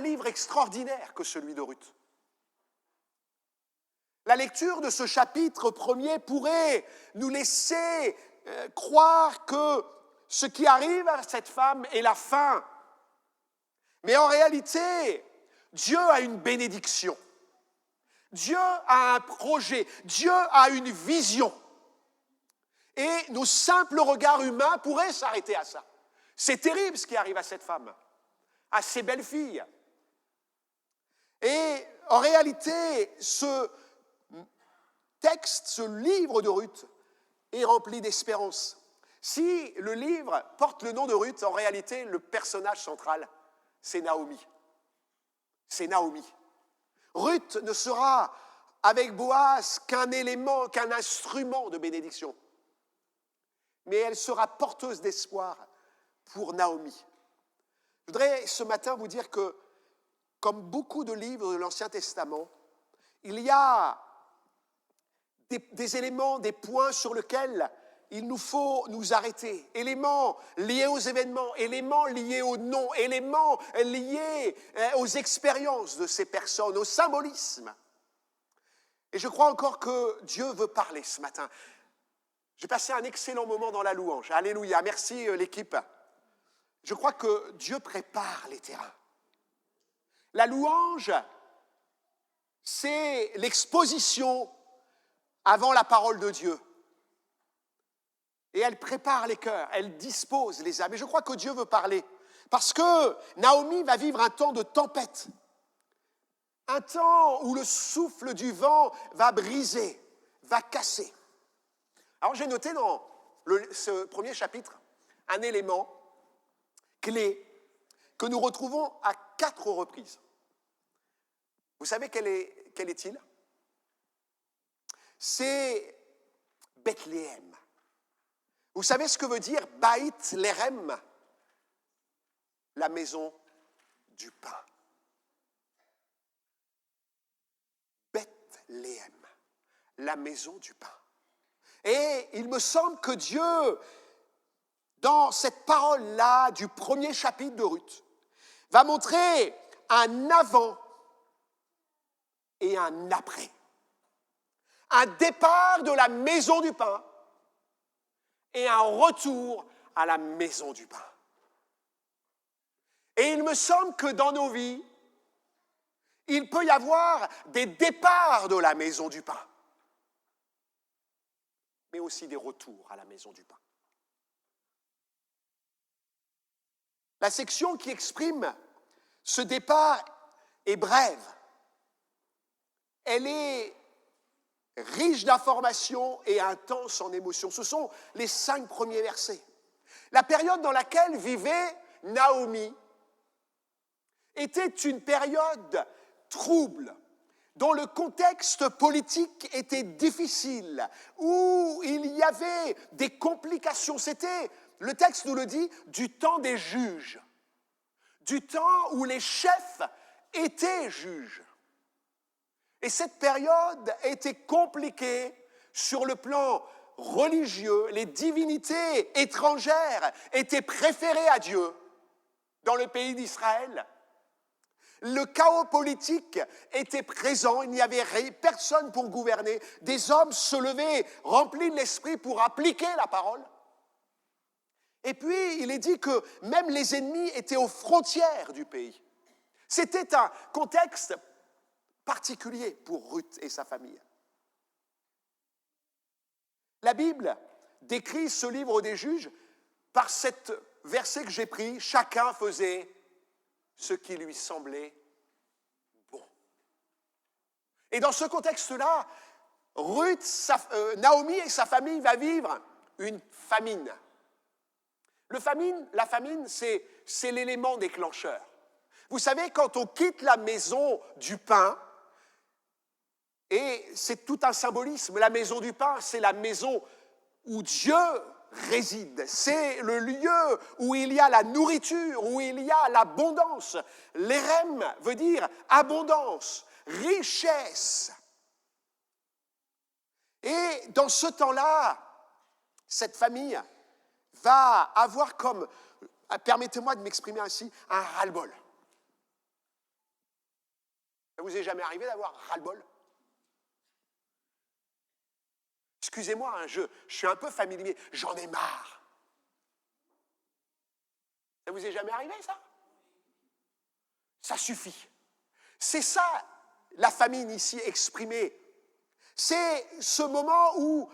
livre extraordinaire que celui de Ruth. La lecture de ce chapitre premier pourrait nous laisser croire que ce qui arrive à cette femme est la fin. Mais en réalité, Dieu a une bénédiction. Dieu a un projet. Dieu a une vision. Et nos simples regards humains pourraient s'arrêter à ça. C'est terrible ce qui arrive à cette femme, à ces belles filles. Et en réalité, ce texte, ce livre de Ruth, est rempli d'espérance. Si le livre porte le nom de Ruth, en réalité, le personnage central, c'est Naomi. C'est Naomi. Ruth ne sera avec Boaz qu'un élément, qu'un instrument de bénédiction. Mais elle sera porteuse d'espoir pour Naomi. Je voudrais ce matin vous dire que, comme beaucoup de livres de l'Ancien Testament, il y a des éléments, des points sur lesquels il nous faut nous arrêter. Éléments liés aux événements, éléments liés aux noms, éléments liés aux expériences de ces personnes, au symbolisme. Et je crois encore que Dieu veut parler ce matin. J'ai passé un excellent moment dans la louange. Alléluia. Merci l'équipe. Je crois que Dieu prépare les terrains. La louange, c'est l'exposition avant la parole de Dieu. Et elle prépare les cœurs, elle dispose les âmes. Et je crois que Dieu veut parler. Parce que Naomi va vivre un temps de tempête. Un temps où le souffle du vent va briser, va casser. Alors j'ai noté dans ce premier chapitre un élément clé que nous retrouvons à 4 reprises. Vous savez quel est-il ? C'est Bethléem. Vous savez ce que veut dire Baït Lerem ? La maison du pain. Bethléem, la maison du pain. Et il me semble que Dieu, dans cette parole-là du premier chapitre de Ruth, va montrer un avant et un après. Un départ de la maison du pain et un retour à la maison du pain. Et il me semble que dans nos vies, il peut y avoir des départs de la maison du pain, mais aussi des retours à la maison du pain. La section qui exprime ce départ est brève. Elle est riche d'informations et intense en émotions. Ce sont les 5 premiers versets. La période dans laquelle vivait Naomi était une période trouble, dont le contexte politique était difficile, où il y avait des complications. C'était, le texte nous le dit, du temps des juges, du temps où les chefs étaient juges. Et cette période était compliquée sur le plan religieux. Les divinités étrangères étaient préférées à Dieu dans le pays d'Israël. Le chaos politique était présent, il n'y avait personne pour gouverner. Des hommes se levaient, remplis de l'esprit pour appliquer la parole. Et puis, il est dit que même les ennemis étaient aux frontières du pays. C'était un contexte particulier pour Ruth et sa famille. La Bible décrit ce livre des Juges par cet verset que j'ai pris, chacun faisait ce qui lui semblait bon. Et dans ce contexte-là, Naomi et sa famille va vivre une famine. La famine, c'est l'élément déclencheur. Vous savez, quand on quitte la maison du pain, et c'est tout un symbolisme, la maison du pain, c'est la maison où Dieu réside. C'est le lieu où il y a la nourriture, où il y a l'abondance. L'érem veut dire abondance, richesse. Et dans ce temps-là, cette famille va avoir comme, permettez-moi de m'exprimer ainsi, un ras-le-bol. Ça vous est jamais arrivé d'avoir ras-le-bol? Excusez-moi, hein, je suis un peu familier, j'en ai marre. Ça vous est jamais arrivé, ça? Ça suffit. C'est ça, la famine ici exprimée. C'est ce moment où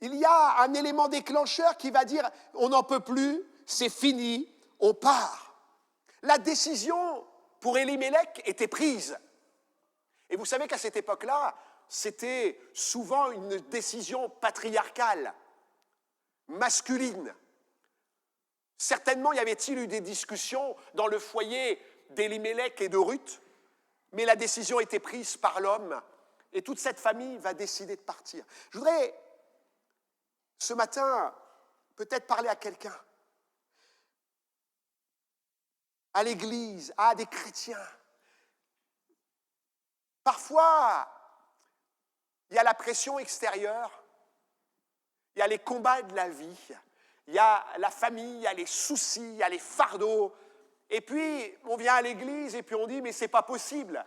il y a un élément déclencheur qui va dire « on n'en peut plus, c'est fini, on part ». La décision pour Élimélec était prise. Et vous savez qu'à cette époque-là, c'était souvent une décision patriarcale, masculine. Certainement y avait-il eu des discussions dans le foyer d'Élimélec et de Ruth, mais la décision était prise par l'homme et toute cette famille va décider de partir. Je voudrais ce matin peut-être parler à quelqu'un, à l'Église, à des chrétiens. Parfois, il y a la pression extérieure, il y a les combats de la vie, il y a la famille, il y a les soucis, il y a les fardeaux. Et puis, on vient à l'église et puis on dit, mais c'est pas possible.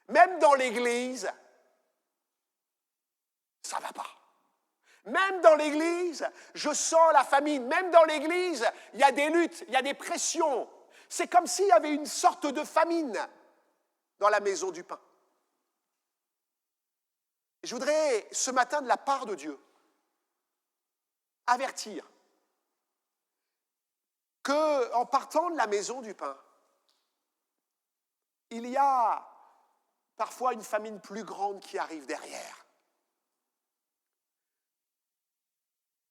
Même dans l'église, ça va pas. Même dans l'église, je sens la famine. Même dans l'église, il y a des luttes, il y a des pressions. C'est comme s'il y avait une sorte de famine dans la maison du pain. Je voudrais, ce matin, de la part de Dieu, avertir qu'en partant de la maison du pain, il y a parfois une famine plus grande qui arrive derrière.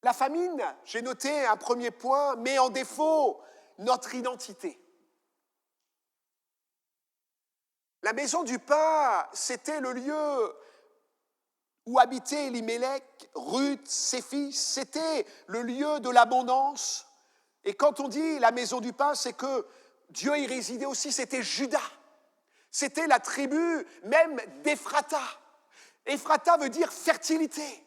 La famine, j'ai noté un premier point, met en défaut notre identité. La maison du pain, c'était le lieu où habitait Élimélec, Ruth, ses fils, c'était le lieu de l'abondance. Et quand on dit la maison du pain, c'est que Dieu y résidait aussi, c'était Juda. C'était la tribu même d'Éphrata. Éphrata veut dire fertilité.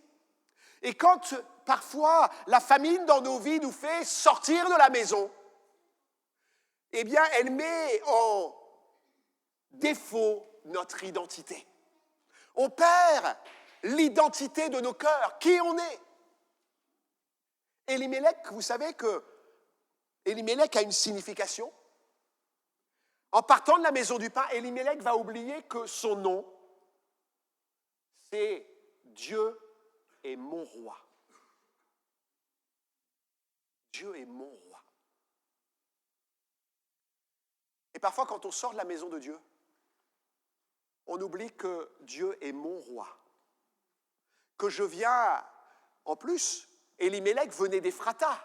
Et quand parfois la famine dans nos vies nous fait sortir de la maison, eh bien elle met en défaut notre identité. On perd l'identité de nos cœurs, qui on est. Élimélec, vous savez que Élimélec a une signification. En partant de la maison du pain, Élimélec va oublier que son nom, c'est Dieu est mon roi. Dieu est mon roi. Et parfois, quand on sort de la maison de Dieu, on oublie que Dieu est mon roi. Que je viens, en plus, Élimélec venait d'Éphrata,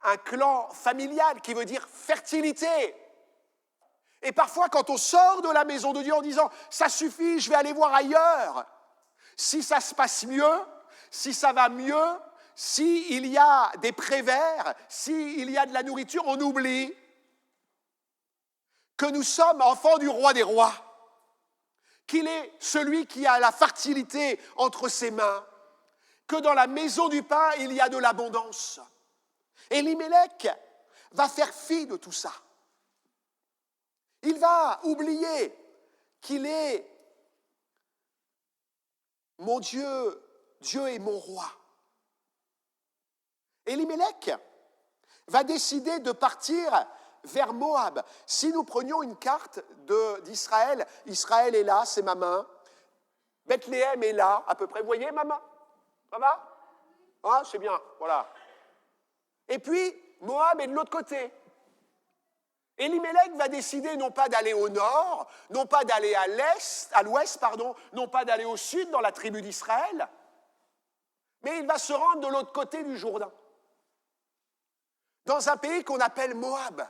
un clan familial qui veut dire fertilité. Et parfois, quand on sort de la maison de Dieu en disant « ça suffit, je vais aller voir ailleurs », si ça se passe mieux, si ça va mieux, s'il y a des prévères, s'il y a de la nourriture, on oublie que nous sommes enfants du roi des rois, qu'il est celui qui a la fertilité entre ses mains, que dans la maison du pain, il y a de l'abondance. Élimélec va faire fi de tout ça. Il va oublier qu'il est mon Dieu, Dieu est mon roi. Élimélec va décider de partir vers Moab. Si nous prenions une carte d'Israël, Israël est là, c'est ma main. Bethléem est là, à peu près. Vous voyez ma main? Ça va? Ah, c'est bien, voilà. Et puis, Moab est de l'autre côté. Élimélec va décider non pas d'aller au nord, non pas d'aller à l'ouest, non pas d'aller au sud dans la tribu d'Israël, mais il va se rendre de l'autre côté du Jourdain, dans un pays qu'on appelle Moab.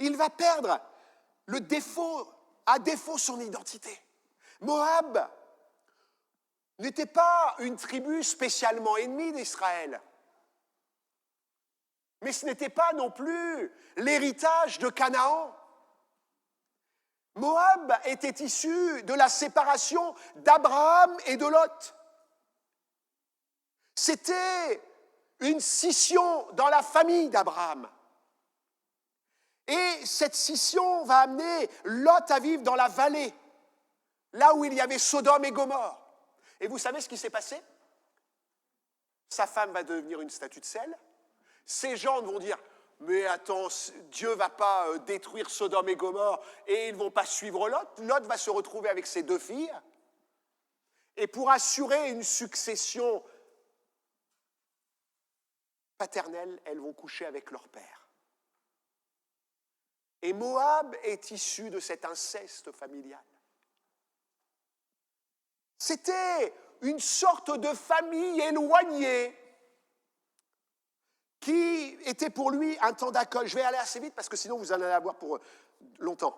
Il va perdre à défaut son identité. Moab n'était pas une tribu spécialement ennemie d'Israël. Mais ce n'était pas non plus l'héritage de Canaan. Moab était issu de la séparation d'Abraham et de Lot. C'était une scission dans la famille d'Abraham. Et cette scission va amener Lot à vivre dans la vallée, là où il y avait Sodome et Gomorrhe. Et vous savez ce qui s'est passé? Sa femme va devenir une statue de sel. Ces gens vont dire, mais attends, Dieu ne va pas détruire Sodome et Gomorrhe et ils ne vont pas suivre Lot. Lot va se retrouver avec ses 2 filles. Et pour assurer une succession paternelle, elles vont coucher avec leur père. Et Moab est issu de cet inceste familial. C'était une sorte de famille éloignée qui était pour lui un temps d'accueil. Je vais aller assez vite parce que sinon vous en allez avoir pour longtemps.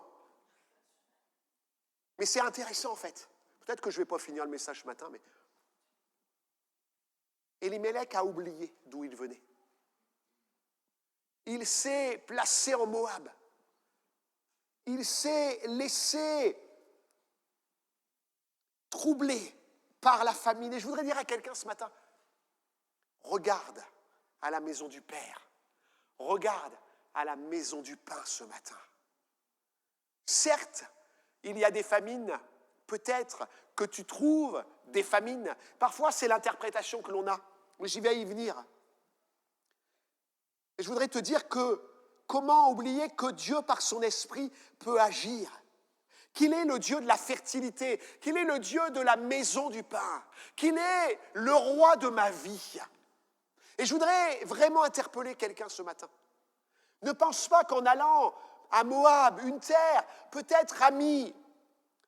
Mais c'est intéressant en fait. Peut-être que je ne vais pas finir le message ce matin, mais Elimelech a oublié d'où il venait. Il s'est placé en Moab. Il s'est laissé troubler par la famine. Et je voudrais dire à quelqu'un ce matin, regarde à la maison du Père. Regarde à la maison du pain ce matin. Certes, il y a des famines, peut-être que tu trouves des famines. Parfois, c'est l'interprétation que l'on a. Mais j'y vais y venir. Et je voudrais te dire que comment oublier que Dieu, par son esprit, peut agir, qu'il est le Dieu de la fertilité, qu'il est le Dieu de la maison du pain, qu'il est le roi de ma vie. Et je voudrais vraiment interpeller quelqu'un ce matin. Ne pense pas qu'en allant à Moab, une terre peut-être amie,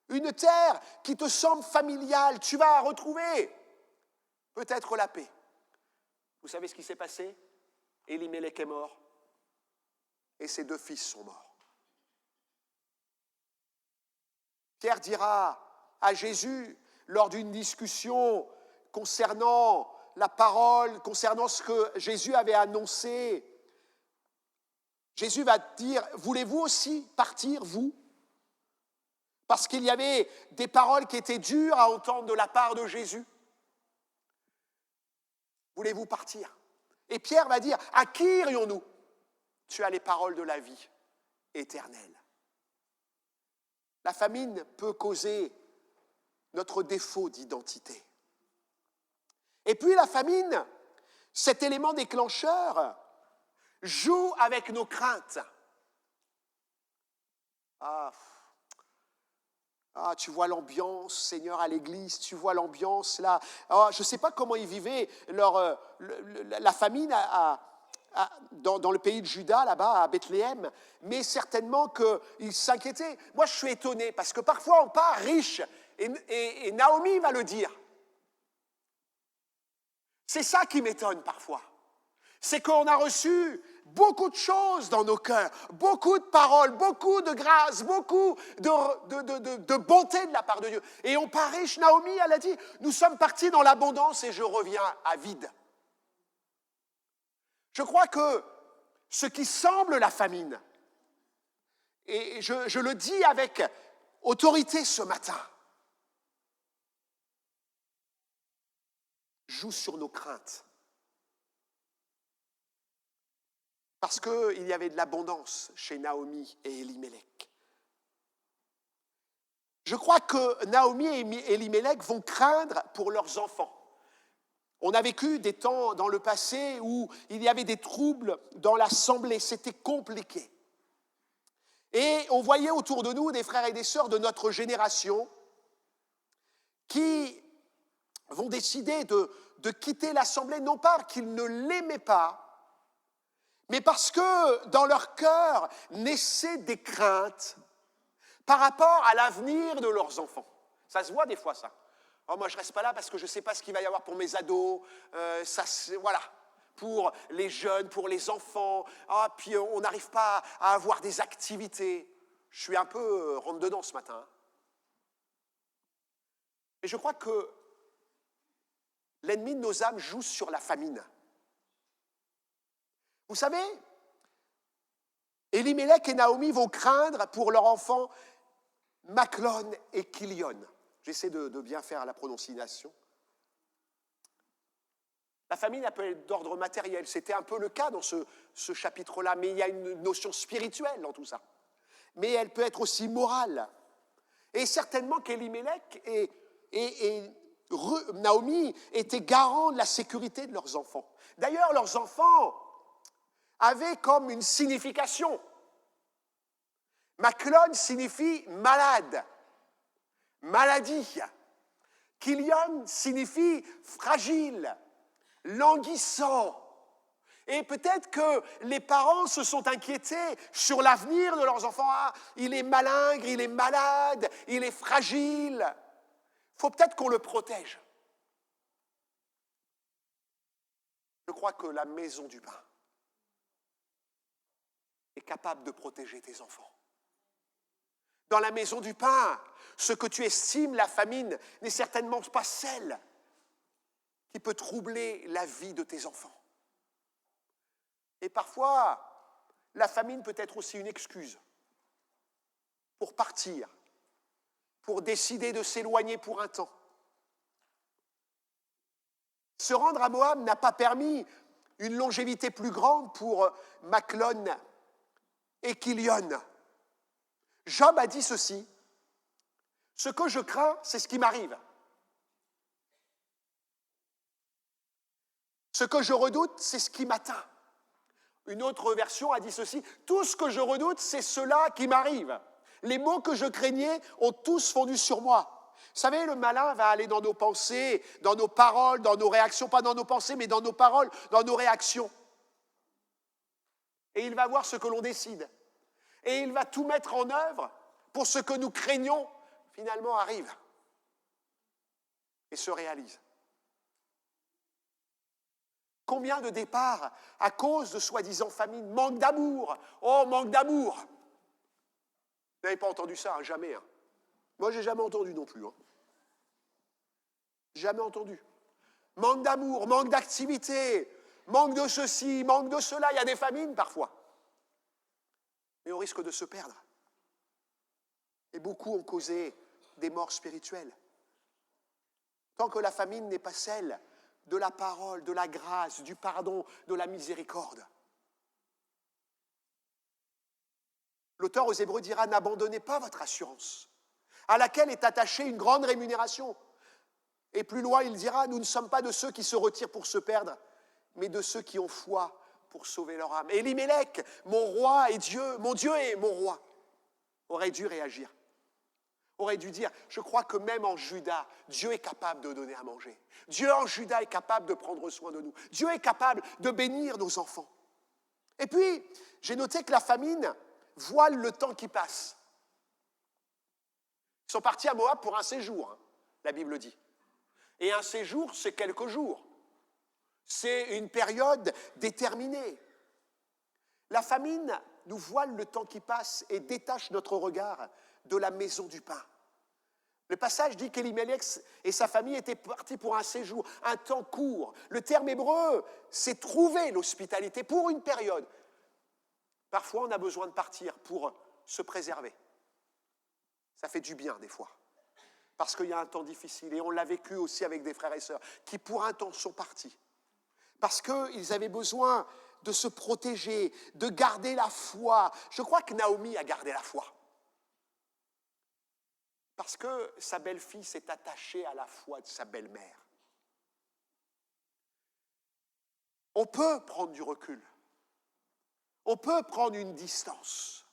une terre qui te semble familiale, tu vas retrouver peut-être la paix. Vous savez ce qui s'est passé? Elimelech est mort et ses 2 fils sont morts. Pierre dira à Jésus, lors d'une discussion concernant la parole, concernant ce que Jésus avait annoncé, Jésus va dire, voulez-vous aussi partir, vous? Parce qu'il y avait des paroles qui étaient dures à entendre de la part de Jésus. Voulez-vous partir? Et Pierre va dire, à qui irions-nous? Tu as les paroles de la vie éternelle. La famine peut causer notre défaut d'identité. Et puis la famine, cet élément déclencheur, joue avec nos craintes. Tu vois l'ambiance, Seigneur, à l'église, tu vois l'ambiance là. Je ne sais pas comment ils vivaient la famine dans le pays de Juda, là-bas, à Bethléem, mais certainement qu'ils s'inquiétaient. Moi, je suis étonné, parce que parfois on part riche, et Naomi va le dire. C'est ça qui m'étonne parfois. C'est qu'on a reçu beaucoup de choses dans nos cœurs, beaucoup de paroles, beaucoup de grâce, beaucoup de bonté de la part de Dieu. Et on part riche. Naomi, elle a dit, nous sommes partis dans l'abondance et je reviens à vide. Je crois que ce qui semble la famine, et je le dis avec autorité ce matin, joue sur nos craintes. Parce qu'il y avait de l'abondance chez Naomi et Elimelech. Je crois que Naomi et Elimelech vont craindre pour leurs enfants. On a vécu des temps dans le passé où il y avait des troubles dans l'assemblée, c'était compliqué. Et on voyait autour de nous des frères et des sœurs de notre génération qui vont décider de quitter l'assemblée, non pas qu'ils ne l'aimaient pas, mais parce que dans leur cœur naissaient des craintes par rapport à l'avenir de leurs enfants. Ça se voit des fois, ça. Oh, moi, je ne reste pas là parce que je ne sais pas ce qu'il va y avoir pour mes ados. Voilà, pour les jeunes, pour les enfants. Puis on n'arrive pas à avoir des activités. Je suis un peu rentre-dedans ce matin. Et je crois que l'ennemi de nos âmes joue sur la famine. Vous savez, Elimelech et Naomi vont craindre pour leurs enfants Machlon et Kilion. J'essaie de bien faire la prononciation. La famine, elle peut être d'ordre matériel. C'était un peu le cas dans ce chapitre-là, mais il y a une notion spirituelle dans tout ça. Mais elle peut être aussi morale. Et certainement qu'Elimelech et Naomi étaient garants de la sécurité de leurs enfants. D'ailleurs, leurs enfants avaient comme une signification. Machlon signifie malade, maladie. Kilion signifie fragile, languissant. Et peut-être que les parents se sont inquiétés sur l'avenir de leurs enfants. Ah, il est malingre, il est malade, il est fragile. Il faut peut-être qu'on le protège. Je crois que la maison du pain est capable de protéger tes enfants. Dans la maison du pain, ce que tu estimes la famine n'est certainement pas celle qui peut troubler la vie de tes enfants. Et parfois, la famine peut être aussi une excuse pour partir, pour décider de s'éloigner pour un temps. Se rendre à Moab n'a pas permis une longévité plus grande pour Machlon et Kilion. Job a dit ceci: « Ce que je crains, c'est ce qui m'arrive. Ce que je redoute, c'est ce qui m'atteint. » Une autre version a dit ceci: « Tout ce que je redoute, c'est cela qui m'arrive. Les maux que je craignais ont tous fondu sur moi. » Vous savez, le malin va aller dans nos pensées, dans nos paroles, dans nos réactions, pas dans nos pensées, mais dans nos paroles, dans nos réactions. Et il va voir ce que l'on décide. Et il va tout mettre en œuvre pour ce que nous craignons, finalement arrive et se réalise. Combien de départs à cause de soi-disant famine, manque d'amour, oh manque d'amour. Vous n'avez pas entendu ça, hein, jamais. Hein. Moi, je n'ai jamais entendu non plus. Hein. Jamais entendu. Manque d'amour, manque d'activité, manque de ceci, manque de cela. Il y a des famines parfois. Mais on risque de se perdre. Et beaucoup ont causé des morts spirituelles. Tant que la famine n'est pas celle de la parole, de la grâce, du pardon, de la miséricorde. L'auteur aux Hébreux dira: n'abandonnez pas votre assurance, à laquelle est attachée une grande rémunération. Et plus loin, il dira: nous ne sommes pas de ceux qui se retirent pour se perdre, mais de ceux qui ont foi pour sauver leur âme. Et Elimelech, mon roi et Dieu, mon Dieu et mon roi, aurait dû réagir. Aurait dû dire: je crois que même en Juda, Dieu est capable de donner à manger. Dieu en Juda est capable de prendre soin de nous. Dieu est capable de bénir nos enfants. Et puis, j'ai noté que la famine voile le temps qui passe. Ils sont partis à Moab pour un séjour, hein, la Bible dit. Et un séjour, c'est quelques jours. C'est une période déterminée. La famine nous voile le temps qui passe et détache notre regard de la maison du pain. Le passage dit qu'Elimelech et sa famille étaient partis pour un séjour, un temps court. Le terme hébreu, c'est trouver l'hospitalité pour une période. Parfois, on a besoin de partir pour se préserver. Ça fait du bien des fois, parce qu'il y a un temps difficile. Et on l'a vécu aussi avec des frères et sœurs qui pour un temps sont partis, parce qu'ils avaient besoin de se protéger, de garder la foi. Je crois que Naomi a gardé la foi. Parce que sa belle-fille s'est attachée à la foi de sa belle-mère. On peut prendre du recul. On peut prendre une distance.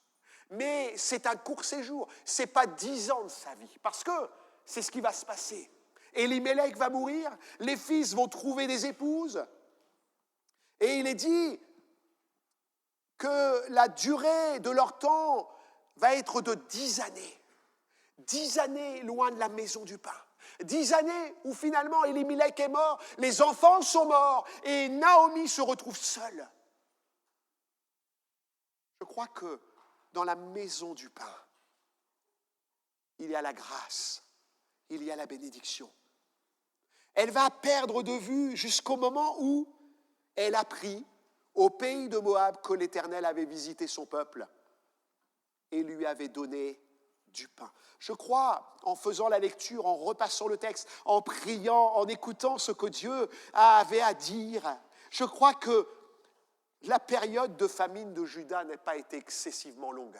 Mais c'est un court séjour. Ce n'est pas 10 ans de sa vie. Parce que c'est ce qui va se passer. Elimelech va mourir. Les fils vont trouver des épouses. Et il est dit que la durée de leur temps va être de 10 années. 10 années loin de la maison du pain. 10 années où finalement Elimelech est mort, les enfants sont morts et Naomi se retrouve seule. Je crois que dans la maison du pain, il y a la grâce, il y a la bénédiction. Elle va perdre de vue jusqu'au moment où elle apprit au pays de Moab que l'Éternel avait visité son peuple et lui avait donné du pain. Je crois, en faisant la lecture, en repassant le texte, en priant, en écoutant ce que Dieu avait à dire, je crois que la période de famine de Juda n'a pas été excessivement longue.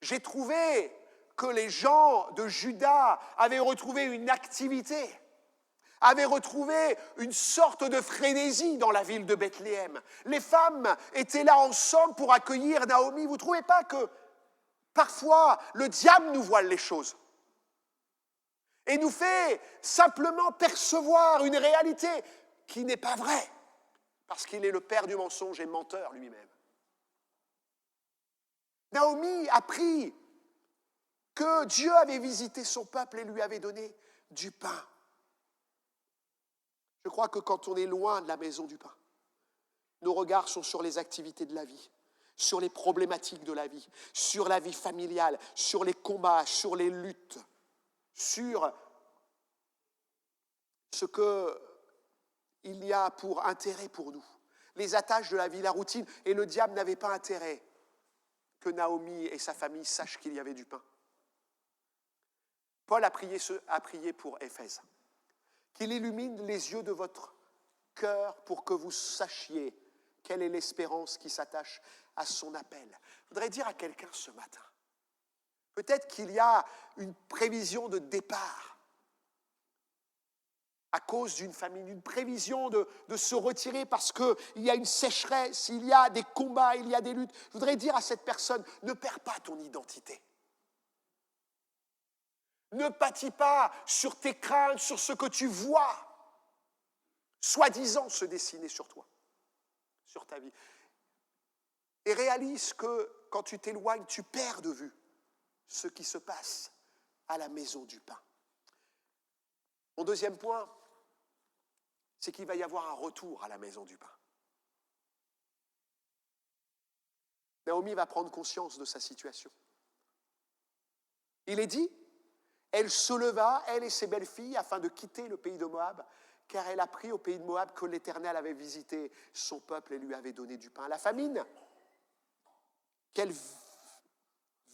J'ai trouvé que les gens de Juda avaient retrouvé une activité, avaient retrouvé une sorte de frénésie dans la ville de Bethléem. Les femmes étaient là ensemble pour accueillir Naomi. Vous ne trouvez pas que parfois le diable nous voile les choses et nous fait simplement percevoir une réalité qui n'est pas vraie, parce qu'il est le père du mensonge et menteur lui-même. Naomi apprit que Dieu avait visité son peuple et lui avait donné du pain. Je crois que quand on est loin de la maison du pain, nos regards sont sur les activités de la vie, sur les problématiques de la vie, sur la vie familiale, sur les combats, sur les luttes, sur ce qu'il y a pour intérêt pour nous, les attaches de la vie, la routine. Et le diable n'avait pas intérêt que Naomi et sa famille sachent qu'il y avait du pain. Paul a prié pour Éphèse, qu'il illumine les yeux de votre cœur pour que vous sachiez quelle est l'espérance qui s'attache à son appel. Je voudrais dire à quelqu'un ce matin, peut-être qu'il y a une prévision de départ à cause d'une famine, une prévision de se retirer parce qu'il y a une sécheresse, il y a des combats, il y a des luttes. Je voudrais dire à cette personne, ne perds pas ton identité. Ne pâtis pas sur tes craintes, sur ce que tu vois, soi-disant se dessiner sur toi, sur ta vie. Et réalise que quand tu t'éloignes, tu perds de vue ce qui se passe à la maison du pain. Mon deuxième point, c'est qu'il va y avoir un retour à la maison du pain. Naomi va prendre conscience de sa situation. Il est dit, elle se leva, elle et ses belles-filles, afin de quitter le pays de Moab, car elle apprit au pays de Moab que l'Éternel avait visité son peuple et lui avait donné du pain. La famine qu'elle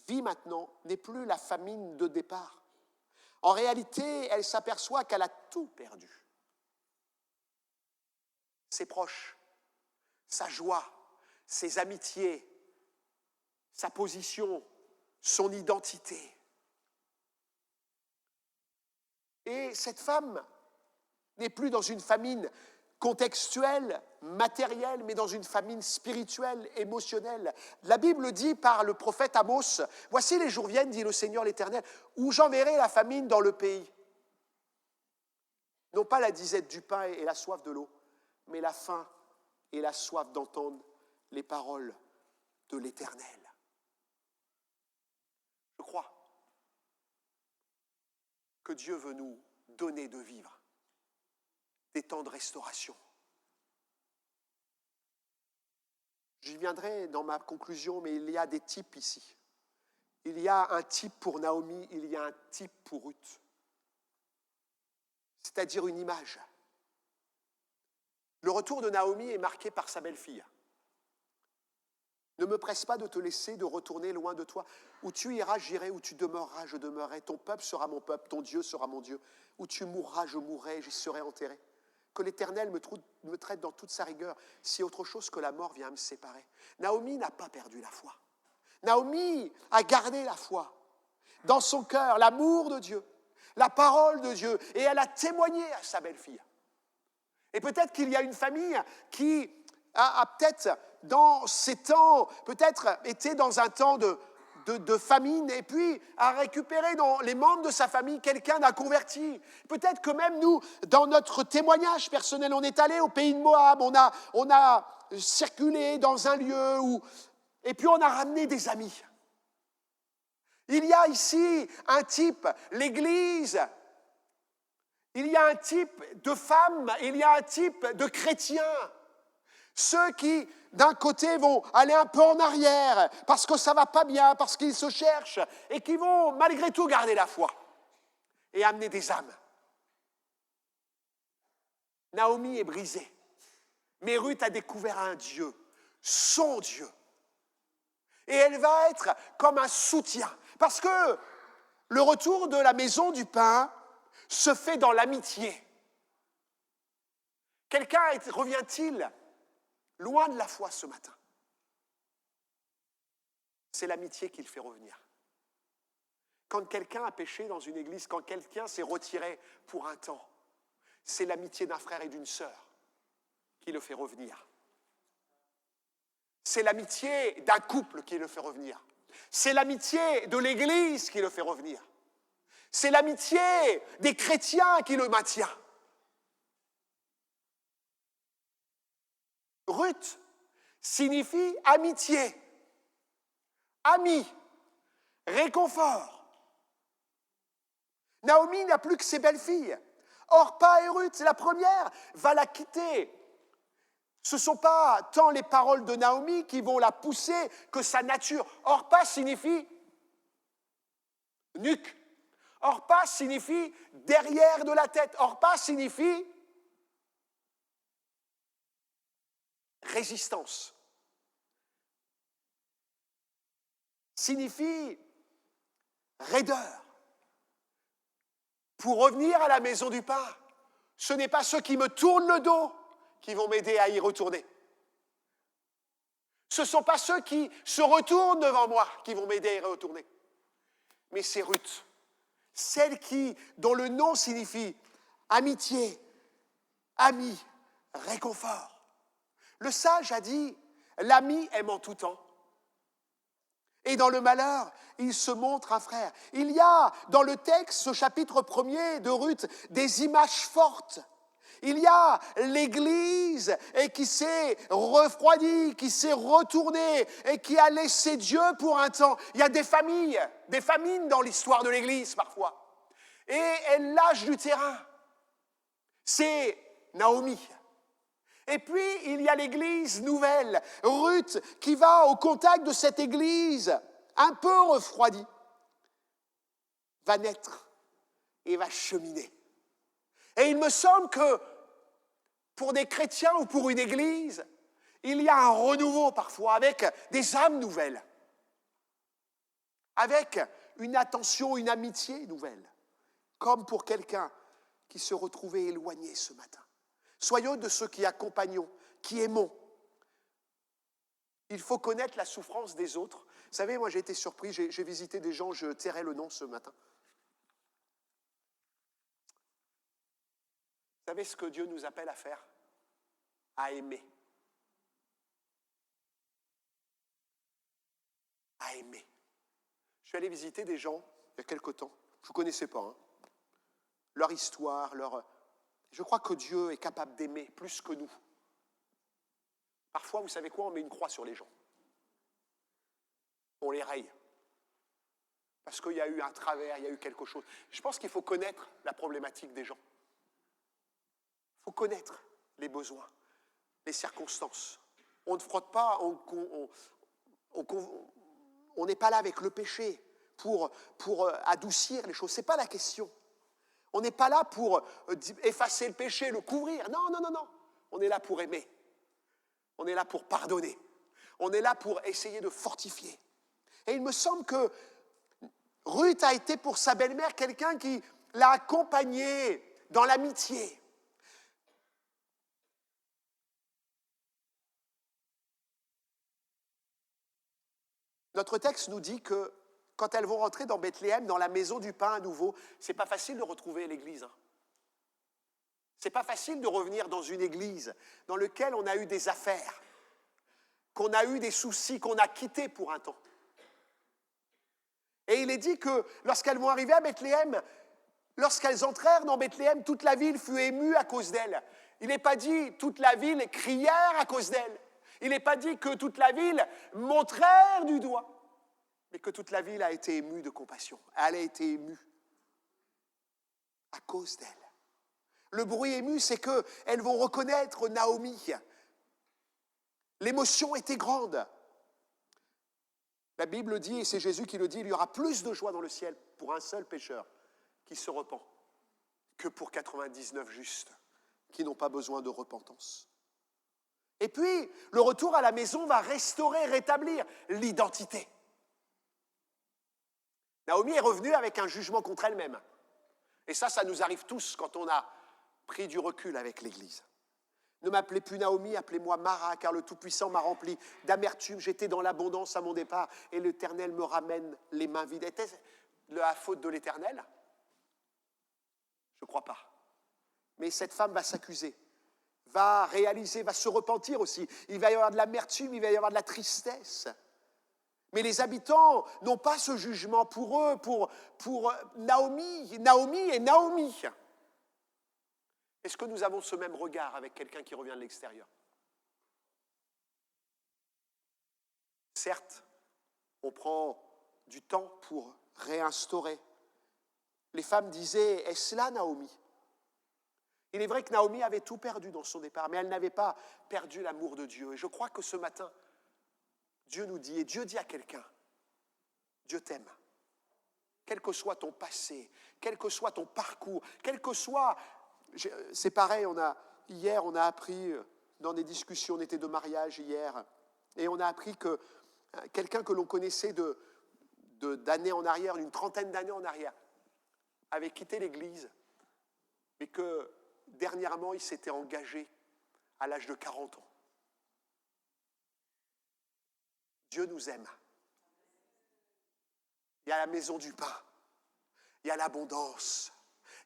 vit maintenant n'est plus la famine de départ. En réalité, elle s'aperçoit qu'elle a tout perdu. Ses proches, sa joie, ses amitiés, sa position, son identité. Et cette femme n'est plus dans une famine contextuelle, matérielle, mais dans une famine spirituelle, émotionnelle. La Bible dit par le prophète Amos, « Voici les jours viennent, dit le Seigneur l'Éternel, où j'enverrai la famine dans le pays. Non pas la disette du pain et la soif de l'eau, mais la faim et la soif d'entendre les paroles de l'Éternel. » Je crois que Dieu veut nous donner de vivre des temps de restauration. J'y viendrai dans ma conclusion, mais il y a des types ici. Il y a un type pour Naomi, il y a un type pour Ruth. C'est-à-dire une image. Le retour de Naomi est marqué par sa belle-fille. Ne me presse pas de te laisser, de retourner loin de toi. Où tu iras, j'irai, où tu demeureras, je demeurerai. Ton peuple sera mon peuple, ton Dieu sera mon Dieu. Où tu mourras, je mourrai, j'y serai enterré. Que l'Éternel me traite dans toute sa rigueur, si autre chose que la mort vient me séparer. Naomi n'a pas perdu la foi. Naomi a gardé la foi dans son cœur, l'amour de Dieu, la parole de Dieu, et elle a témoigné à sa belle-fille. Et peut-être qu'il y a une famille qui a peut-être, dans ces temps, peut-être été dans un temps de famine, et puis a récupéré dans les membres de sa famille quelqu'un d'un converti. Peut-être que même nous, dans notre témoignage personnel, on est allé au pays de Moab, on a circulé dans un lieu où, et puis on a ramené des amis. Il y a ici un type, l'Église. Il y a un type de femmes, il y a un type de chrétiens. Ceux qui, d'un côté, vont aller un peu en arrière parce que ça ne va pas bien, parce qu'ils se cherchent, et qui vont malgré tout garder la foi et amener des âmes. Naomi est brisée, mais Ruth a découvert un Dieu, son Dieu. Et elle va être comme un soutien. Parce que le retour de la maison du pain se fait dans l'amitié. Quelqu'un revient-il loin de la foi ce matin? C'est l'amitié qui le fait revenir. Quand quelqu'un a péché dans une église, quand quelqu'un s'est retiré pour un temps, c'est l'amitié d'un frère et d'une sœur qui le fait revenir. C'est l'amitié d'un couple qui le fait revenir. C'est l'amitié de l'Église qui le fait revenir. C'est l'amitié des chrétiens qui le maintient. Ruth signifie amitié, ami, réconfort. Naomi n'a plus que ses belles-filles. Orpa et Ruth, la première, va la quitter. Ce ne sont pas tant les paroles de Naomi qui vont la pousser que sa nature. Orpa signifie nuque. Orpa signifie derrière de la tête. Orpa signifie résistance. Signifie raideur. Pour revenir à la maison du pain, ce n'est pas ceux qui me tournent le dos qui vont m'aider à y retourner. Ce ne sont pas ceux qui se retournent devant moi qui vont m'aider à y retourner. Mais c'est Ruth, celle dont le nom signifie amitié, ami, réconfort. Le sage a dit, l'ami aime en tout temps. Et dans le malheur, il se montre un frère. Il y a dans le texte, ce chapitre 1er de Ruth, des images fortes. Il y a l'Église qui s'est refroidie, qui s'est retournée et qui a laissé Dieu pour un temps. Il y a des famines dans l'histoire de l'Église parfois. Et elle lâche du terrain. C'est Naomi. Et puis, il y a l'Église nouvelle, Ruth, qui va au contact de cette Église, un peu refroidie, va naître et va cheminer. Et il me semble que pour des chrétiens ou pour une Église, il y a un renouveau parfois avec des âmes nouvelles, avec une attention, une amitié nouvelle, comme pour quelqu'un qui se retrouvait éloigné ce matin. Soyons de ceux qui accompagnons, qui aimons. Il faut connaître la souffrance des autres. Vous savez, moi j'ai été surpris, j'ai visité des gens, je tairai le nom ce matin. Vous savez ce que Dieu nous appelle à faire? À aimer. À aimer. Je suis allé visiter des gens il y a quelque temps, je ne connaissais pas, leur histoire, Je crois que Dieu est capable d'aimer plus que nous. Parfois, vous savez quoi, on met une croix sur les gens. On les raye. Parce qu'il y a eu un travers, il y a eu quelque chose. Je pense qu'il faut connaître la problématique des gens. Il faut connaître les besoins, les circonstances. On ne frotte pas, on n'est pas là avec le péché pour adoucir les choses. Ce n'est pas la question. On n'est pas là pour effacer le péché, le couvrir. Non, non, non, non. On est là pour aimer. On est là pour pardonner. On est là pour essayer de fortifier. Et il me semble que Ruth a été pour sa belle-mère quelqu'un qui l'a accompagnée dans l'amitié. Notre texte nous dit que quand elles vont rentrer dans Bethléem, dans la maison du pain à nouveau, c'est pas facile de retrouver l'église. C'est pas facile de revenir dans une église dans laquelle on a eu des affaires, qu'on a eu des soucis, qu'on a quitté pour un temps. Et il est dit que lorsqu'elles vont arriver à Bethléem, lorsqu'elles entrèrent dans Bethléem, toute la ville fut émue à cause d'elles. Il n'est pas dit toute la ville crièrent à cause d'elles. Il n'est pas dit que toute la ville montrèrent du doigt, mais que toute la ville a été émue de compassion. Elle a été émue à cause d'elle. Le bruit ému, c'est qu'elles vont reconnaître Naomi. L'émotion était grande. La Bible dit, et c'est Jésus qui le dit, il y aura plus de joie dans le ciel pour un seul pécheur qui se repent que pour 99 justes qui n'ont pas besoin de repentance. Et puis, le retour à la maison va restaurer, rétablir l'identité. Naomi est revenue avec un jugement contre elle-même. Et ça nous arrive tous quand on a pris du recul avec l'Église. Ne m'appelez plus Naomi, appelez-moi Mara, car le Tout-Puissant m'a rempli d'amertume. J'étais dans l'abondance à mon départ, et l'Éternel me ramène les mains vides. Était-ce la faute de l'Éternel? Je ne crois pas. Mais cette femme va s'accuser, va réaliser, va se repentir aussi. Il va y avoir de l'amertume, il va y avoir de la tristesse. Mais les habitants n'ont pas ce jugement pour eux, pour Naomi et Naomi. Est-ce que nous avons ce même regard avec quelqu'un qui revient de l'extérieur? Certes, on prend du temps pour réinstaurer. Les femmes disaient, est-ce là Naomi? Il est vrai que Naomi avait tout perdu dans son départ, mais elle n'avait pas perdu l'amour de Dieu. Et je crois que ce matin, Dieu nous dit, et Dieu dit à quelqu'un, Dieu t'aime. Quel que soit ton passé, quel que soit ton parcours, quel que soit... C'est pareil, hier on a appris dans des discussions, on était de mariage hier, et on a appris que quelqu'un que l'on connaissait d'années en arrière, d'une trentaine d'années en arrière, avait quitté l'Église, mais que dernièrement il s'était engagé à l'âge de 40 ans. Dieu nous aime. Il y a la maison du pain, il y a l'abondance,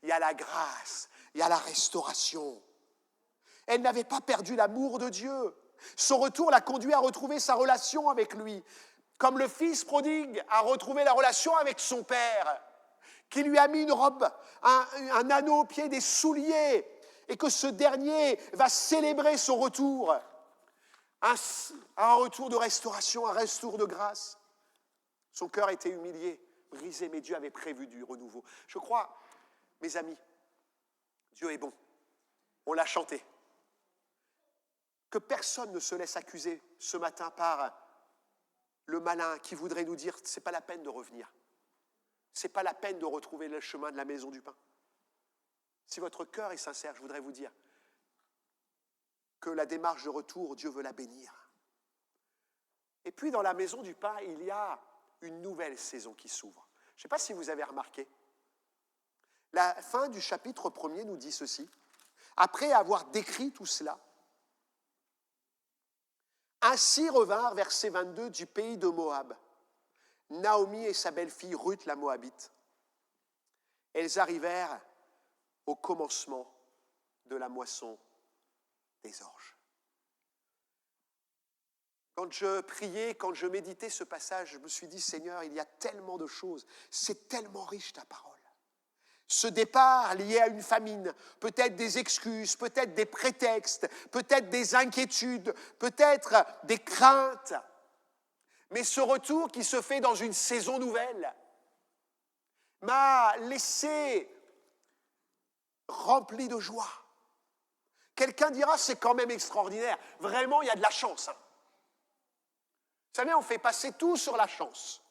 il y a la grâce, il y a la restauration. Elle n'avait pas perdu l'amour de Dieu. Son retour l'a conduit à retrouver sa relation avec lui, comme le fils prodigue a retrouvé la relation avec son père, qui lui a mis une robe, un anneau au pied, des souliers, et que ce dernier va célébrer son retour. Un retour de restauration, un retour de grâce. Son cœur était humilié, brisé, mais Dieu avait prévu du renouveau. Je crois, mes amis, Dieu est bon. On l'a chanté. Que personne ne se laisse accuser ce matin par le malin qui voudrait nous dire « c'est pas la peine de revenir. C'est pas la peine de retrouver le chemin de la maison du pain. » Si votre cœur est sincère, je voudrais vous dire que la démarche de retour, Dieu veut la bénir. Et puis dans la maison du pain, il y a une nouvelle saison qui s'ouvre. Je ne sais pas si vous avez remarqué. La fin du chapitre 1er nous dit ceci. Après avoir décrit tout cela, ainsi revinrent, verset 22, du pays de Moab, Naomi et sa belle-fille Ruth la Moabite. Elles arrivèrent au commencement de la moisson des orges. Quand je priais, quand je méditais ce passage, je me suis dit, Seigneur, il y a tellement de choses, c'est tellement riche ta parole. Ce départ lié à une famine, peut-être des excuses, peut-être des prétextes, peut-être des inquiétudes, peut-être des craintes, mais ce retour qui se fait dans une saison nouvelle m'a laissé rempli de joie. Quelqu'un dira, c'est quand même extraordinaire, vraiment il y a de la chance. Vous savez, on fait passer tout sur la chance.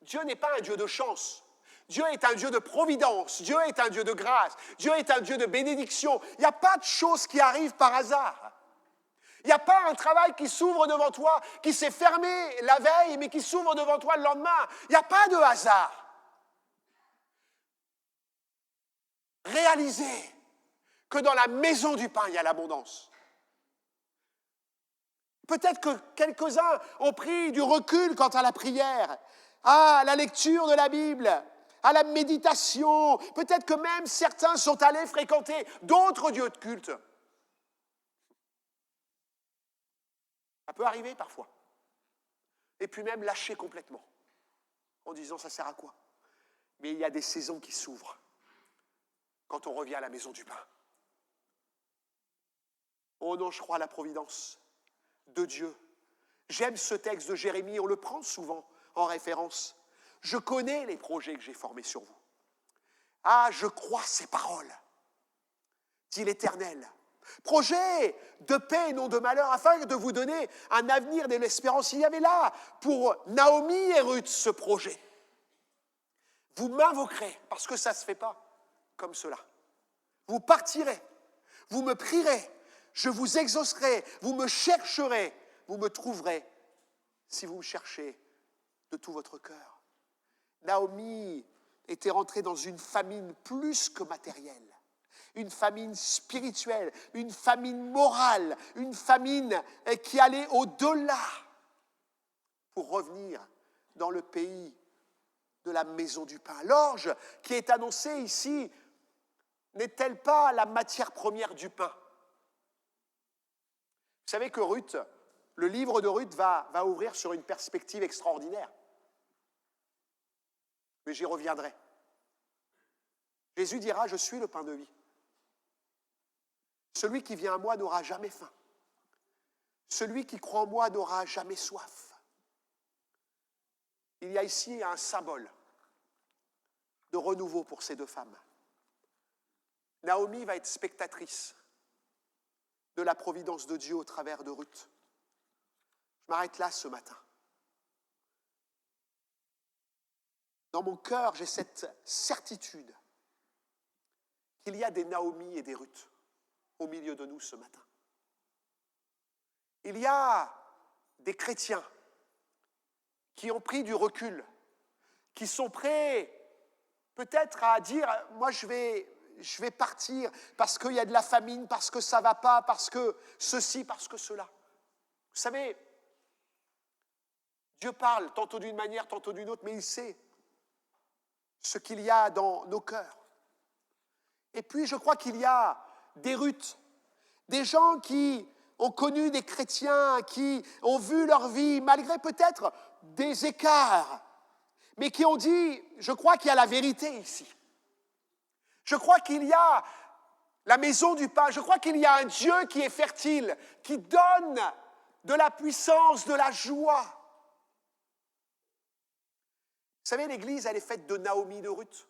Dieu n'est pas un Dieu de chance. Dieu est un Dieu de providence. Dieu est un Dieu de grâce. Dieu est un Dieu de bénédiction. Il n'y a pas de choses qui arrivent par hasard. Il n'y a pas un travail qui s'ouvre devant toi, qui s'est fermé la veille, mais qui s'ouvre devant toi le lendemain. Il n'y a pas de hasard. Réalisez que dans la maison du pain, il y a l'abondance. Peut-être que quelques-uns ont pris du recul quant à la prière, à la lecture de la Bible, à la méditation. Peut-être que même certains sont allés fréquenter d'autres lieux de culte. Ça peut arriver parfois. Et puis même lâcher complètement, en disant ça sert à quoi? Mais il y a des saisons qui s'ouvrent quand on revient à la maison du pain. Oh non, je crois à la providence de Dieu. J'aime ce texte de Jérémie, on le prend souvent en référence. Je connais les projets que j'ai formés sur vous. Ah, je crois ces paroles, dit l'Éternel. Projet de paix et non de malheur, afin de vous donner un avenir et de l'espérance. Il y avait là, pour Naomi et Ruth, ce projet. Vous m'invoquerez, parce que ça ne se fait pas comme cela. Vous partirez, vous me prierez, je vous exaucerai, vous me chercherez, vous me trouverez, si vous me cherchez de tout votre cœur. Naomi était rentrée dans une famine plus que matérielle, une famine spirituelle, une famine morale, une famine qui allait au-delà pour revenir dans le pays de la maison du pain. L'orge qui est annoncée ici n'est-elle pas la matière première du pain? Vous savez que Ruth, le livre de Ruth va ouvrir sur une perspective extraordinaire. Mais j'y reviendrai. Jésus dira, je suis le pain de vie. Celui qui vient à moi n'aura jamais faim. Celui qui croit en moi n'aura jamais soif. Il y a ici un symbole de renouveau pour ces deux femmes. Naomi va être spectatrice de la providence de Dieu au travers de Ruth. Je m'arrête là ce matin. Dans mon cœur, j'ai cette certitude qu'il y a des Naomi et des Ruth au milieu de nous ce matin. Il y a des chrétiens qui ont pris du recul, qui sont prêts peut-être à dire « moi je vais partir parce qu'il y a de la famine, parce que ça ne va pas, parce que ceci, parce que cela ». Vous savez, Dieu parle tantôt d'une manière, tantôt d'une autre, mais il sait ce qu'il y a dans nos cœurs. Et puis je crois qu'il y a des Ruth, des gens qui ont connu des chrétiens, qui ont vu leur vie, malgré peut-être des écarts, mais qui ont dit, je crois qu'il y a la vérité ici. Je crois qu'il y a la maison du pain, je crois qu'il y a un Dieu qui est fertile, qui donne de la puissance, de la joie. Vous savez, l'Église, elle est faite de Naomi, de Ruth.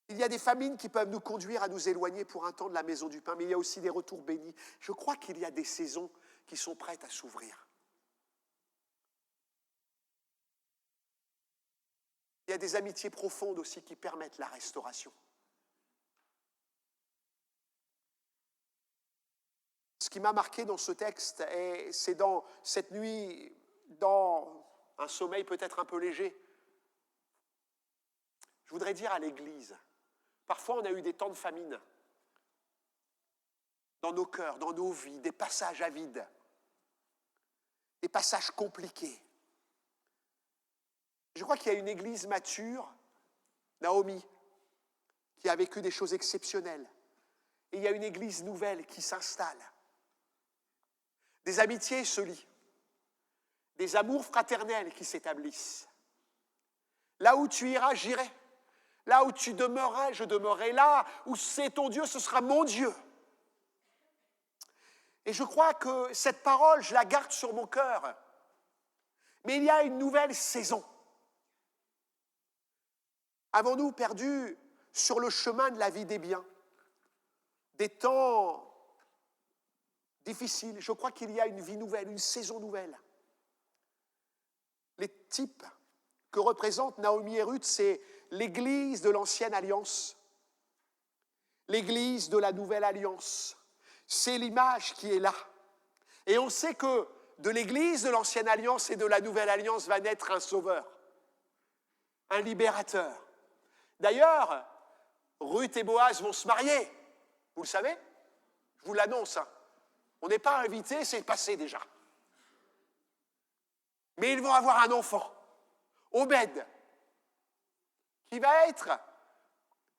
Il y a des famines qui peuvent nous conduire à nous éloigner pour un temps de la maison du pain, mais il y a aussi des retours bénis. Je crois qu'il y a des saisons qui sont prêtes à s'ouvrir. Il y a des amitiés profondes aussi qui permettent la restauration. Ce qui m'a marqué dans ce texte, c'est dans cette nuit, dans un sommeil peut-être un peu léger. Je voudrais dire à l'Église, parfois on a eu des temps de famine dans nos cœurs, dans nos vies, des passages à vide, des passages compliqués. Je crois qu'il y a une Église mature, Naomi, qui a vécu des choses exceptionnelles. Et il y a une Église nouvelle qui s'installe. Des amitiés se lient. Des amours fraternels qui s'établissent. Là où tu iras, j'irai. Là où tu demeureras, je demeurerai. Là où c'est ton Dieu, ce sera mon Dieu. Et je crois que cette parole, je la garde sur mon cœur. Mais il y a une nouvelle saison. Avons-nous perdu sur le chemin de la vie des biens, des temps difficiles? Je crois qu'il y a une vie nouvelle, une saison nouvelle. Les types que représentent Naomi et Ruth, c'est l'Église de l'Ancienne Alliance, l'Église de la Nouvelle Alliance. C'est l'image qui est là. Et on sait que de l'Église de l'Ancienne Alliance et de la Nouvelle Alliance va naître un sauveur, un libérateur. D'ailleurs, Ruth et Boaz vont se marier. Vous le savez? Je vous l'annonce. Hein. On n'est pas invités, c'est passé déjà. Mais ils vont avoir un enfant, Obed, qui va être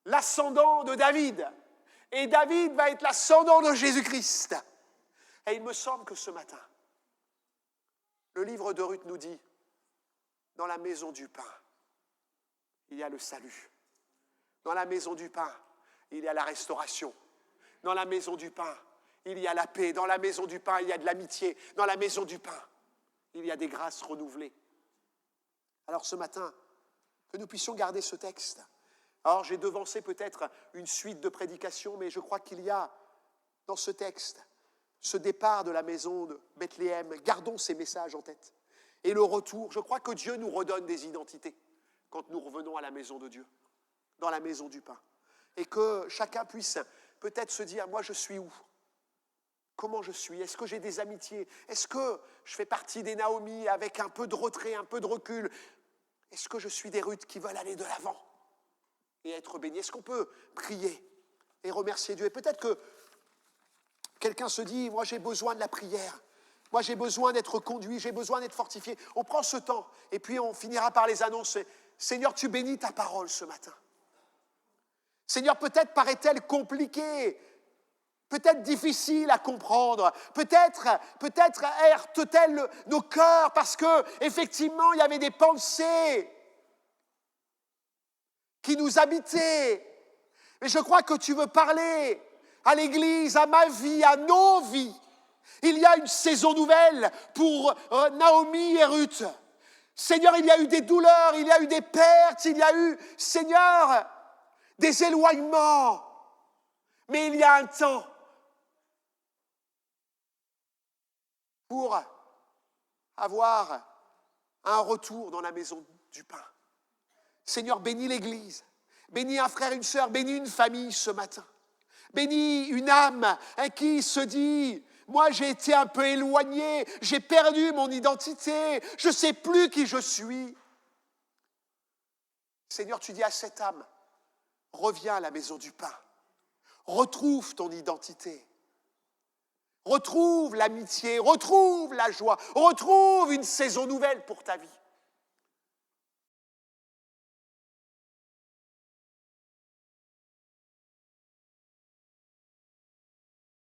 l'ascendant de David. Et David va être l'ascendant de Jésus-Christ. Et il me semble que ce matin, le livre de Ruth nous dit, dans la maison du pain, il y a le salut. Dans la maison du pain, il y a la restauration. Dans la maison du pain, il y a la paix. Dans la maison du pain, il y a de l'amitié. Dans la maison du pain, il y a des grâces renouvelées. Alors ce matin, que nous puissions garder ce texte. Alors j'ai devancé peut-être une suite de prédications, mais je crois qu'il y a dans ce texte ce départ de la maison de Bethléem. Gardons ces messages en tête. Et le retour, je crois que Dieu nous redonne des identités quand nous revenons à la maison de Dieu, dans la maison du pain. Et que chacun puisse peut-être se dire, moi je suis où? Comment je suis? Est-ce que j'ai des amitiés? Est-ce que je fais partie des Naomi avec un peu de retrait, un peu de recul? Est-ce que je suis des Ruth qui veulent aller de l'avant et être bénis? Est-ce qu'on peut prier et remercier Dieu? Et peut-être que quelqu'un se dit, moi j'ai besoin de la prière, moi j'ai besoin d'être conduit, j'ai besoin d'être fortifié. On prend ce temps et puis on finira par les annonces. Seigneur, tu bénis ta parole ce matin. Seigneur, peut-être paraît-elle compliquée, peut-être difficile à comprendre, peut-être heurte-t-elle nos cœurs parce que effectivement il y avait des pensées qui nous habitaient. Mais je crois que tu veux parler à l'Église, à ma vie, à nos vies. Il y a une saison nouvelle pour Naomi et Ruth. Seigneur, il y a eu des douleurs, il y a eu des pertes, il y a eu, Seigneur, des éloignements. Mais il y a un temps pour avoir un retour dans la maison du pain. Seigneur, bénis l'Église, bénis un frère, une sœur, bénis une famille ce matin. Bénis une âme qui se dit, moi j'ai été un peu éloigné, j'ai perdu mon identité, je ne sais plus qui je suis. Seigneur, tu dis à cette âme, reviens à la maison du pain, retrouve ton identité, retrouve l'amitié, retrouve la joie, retrouve une saison nouvelle pour ta vie.